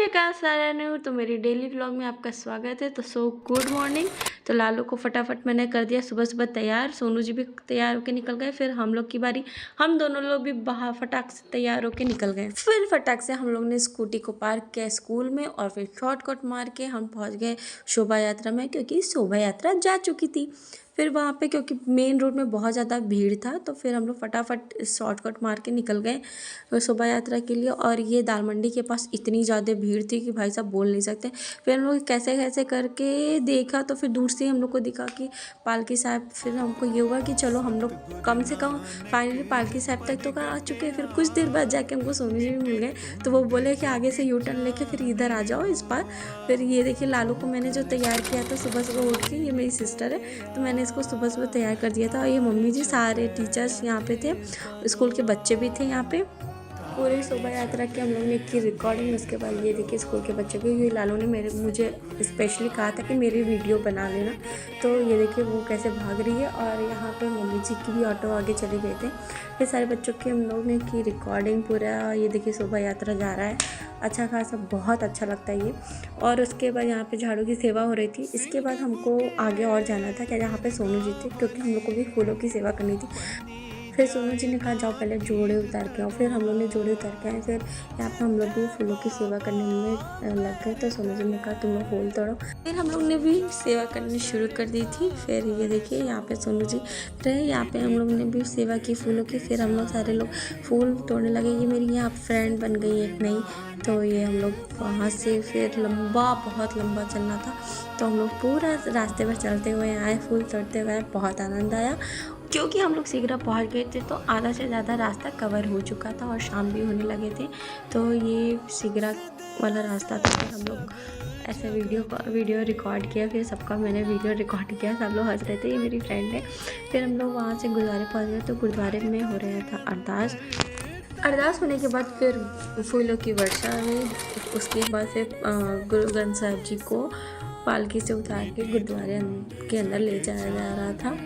जयकार सारा तो मेरी डेली व्लॉग में आपका स्वागत है। तो गुड मॉर्निंग। तो लालू को फटाफट मैंने कर दिया सुबह सुबह तैयार। सोनू जी भी तैयार होके निकल गए। फिर हम लोग की बारी, हम दोनों लोग भी बाहर फटाक से तैयार होके निकल गए। फिर फटाक से हम लोग ने स्कूटी को पार्क किया स्कूल में और फिर शॉर्टकट मार के हम पहुँच गए शोभा यात्रा में, क्योंकि शोभा यात्रा जा चुकी थी। फिर वहाँ पे क्योंकि मेन रोड में बहुत ज़्यादा भीड़ था, तो फिर हम लोग फटाफट शॉर्टकट मार के निकल गए शोभा यात्रा के लिए। और ये दाल मंडी के पास इतनी ज़्यादा भीड़ थी कि भाई साहब बोल नहीं सकते। फिर हम लोग कैसे कैसे करके देखा, तो फिर दूर से हम लोग को दिखा कि पालकी साहब। फिर हमको ये हुआ कि चलो हम लोग कम से कम फाइनली पालकी साहब तक तो आ चुके हैं। फिर कुछ देर बाद जाके हमको सोनू जी भी मिल गए, तो वो बोले कि आगे से यू टर्न लेके फिर इधर आ जाओ इस बार। फिर ये देखिए लालू को मैंने जो तैयार किया था सुबह सुबह उठ के, ये मेरी सिस्टर है, तो मैंने इसको सुबह सुबह तैयार कर दिया था। और ये मम्मी जी, सारे टीचर्स यहाँ पे थे, स्कूल के बच्चे भी थे यहाँ पे। पूरी शोभा यात्रा की हम लोग ने की रिकॉर्डिंग। उसके बाद ये देखिए स्कूल के बच्चे भी, ये लालू ने मुझे स्पेशली कहा था कि मेरी वीडियो बना लेना। तो ये देखिए वो कैसे भाग रही है। और यहाँ पे मम्मी जी की भी ऑटो आगे चले गए थे। फिर सारे बच्चों की हम लोग ने की रिकॉर्डिंग पूरा। ये देखिए शोभा यात्रा जा रहा है अच्छा खासा, बहुत अच्छा लगता है ये। और उसके बाद यहाँ पे झाड़ू की सेवा हो रही थी। इसके बाद हमको आगे और जाना था क्या, जहाँ पे सोनू जी थे, क्योंकि हम लोग को भी फूलों की सेवा करनी थी। फिर सोनू जी ने कहा जाओ पहले जोड़े उतार के आओ। फिर हम लोग ने जोड़े उतार के आए। फिर यहाँ पे हम लोग भी फूलों की सेवा करने में लग गए। तो सोनू जी ने कहा तुम लोग फूल तोड़ो। फिर हम लोग ने भी सेवा करनी शुरू कर दी थी। फिर ये देखिए यहाँ पे सोनू जी रहे, यहाँ पे हम लोग ने भी सेवा की फूलों की। फिर हम लोग सारे लोग फूल तोड़ने लगे। ये मेरी यहाँ फ्रेंड बन गई एक नई। तो ये हम लोग वहाँ से फिर बहुत लंबा चलना था, तो हम लोग पूरा रास्ते पर चलते हुए आए, फूल तोड़ते हुए। बहुत आनंद आया क्योंकि हम लोग शीघ्र पहुंच गए थे, तो आधा से ज़्यादा रास्ता कवर हो चुका था और शाम भी होने लगे थे। तो ये शीघ्र वाला रास्ता था। फिर हम लोग ऐसे वीडियो रिकॉर्ड किया। फिर सबका मैंने वीडियो रिकॉर्ड किया, सब लोग हंस रहे थे, ये मेरी फ्रेंड है। फिर हम लोग वहाँ से गुरुद्वारे पहुँच गए। तो गुरुद्वारे में हो रहा था अरदास होने के बाद फिर फूलों की वर्षा हुई। उसके बाद फिर गुरु ग्रंथ साहिब जी को पालकी से उतार के गुरुद्वारे के अंदर ले जाया जा रहा था।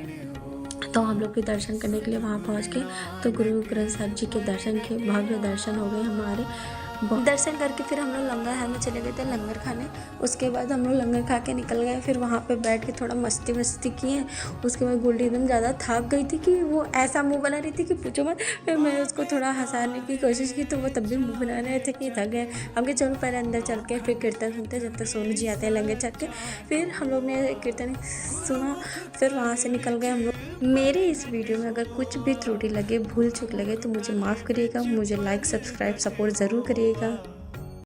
तो हम लोग के दर्शन करने के लिए वहाँ पहुँच गए। तो गुरु ग्रंथ साहिब जी के दर्शन के भव्य दर्शन हो गए हमारे। दर्शन करके फिर हम लोग लंगर हाल में चले गए थे लंगर खाने। उसके बाद हम लोग लंगर खा के निकल गए। फिर वहाँ पे बैठ के थोड़ा मस्ती किए। उसके बाद गोल्डी एकदम ज़्यादा थक गई थी कि वो ऐसा मुंह बना रही थी कि पूछो मत। फिर मैं उसको थोड़ा हंसाने की कोशिश की, तो वो तब भी मुँह बना रहे थे कि थक गए। हमके चलो पहले अंदर चल के फिर कीर्तन सुनते, जब तक सोनू जी आते हैं लंगर चल के। फिर हम लोग ने कीर्तन सुना, फिर वहाँ से निकल गए हम लोग। मेरे इस वीडियो में अगर कुछ भी त्रुटि लगे, भूल चूक लगे, तो मुझे माफ़ करिएगा। मुझे लाइक सब्सक्राइब सपोर्ट ज़रूर करिएगा।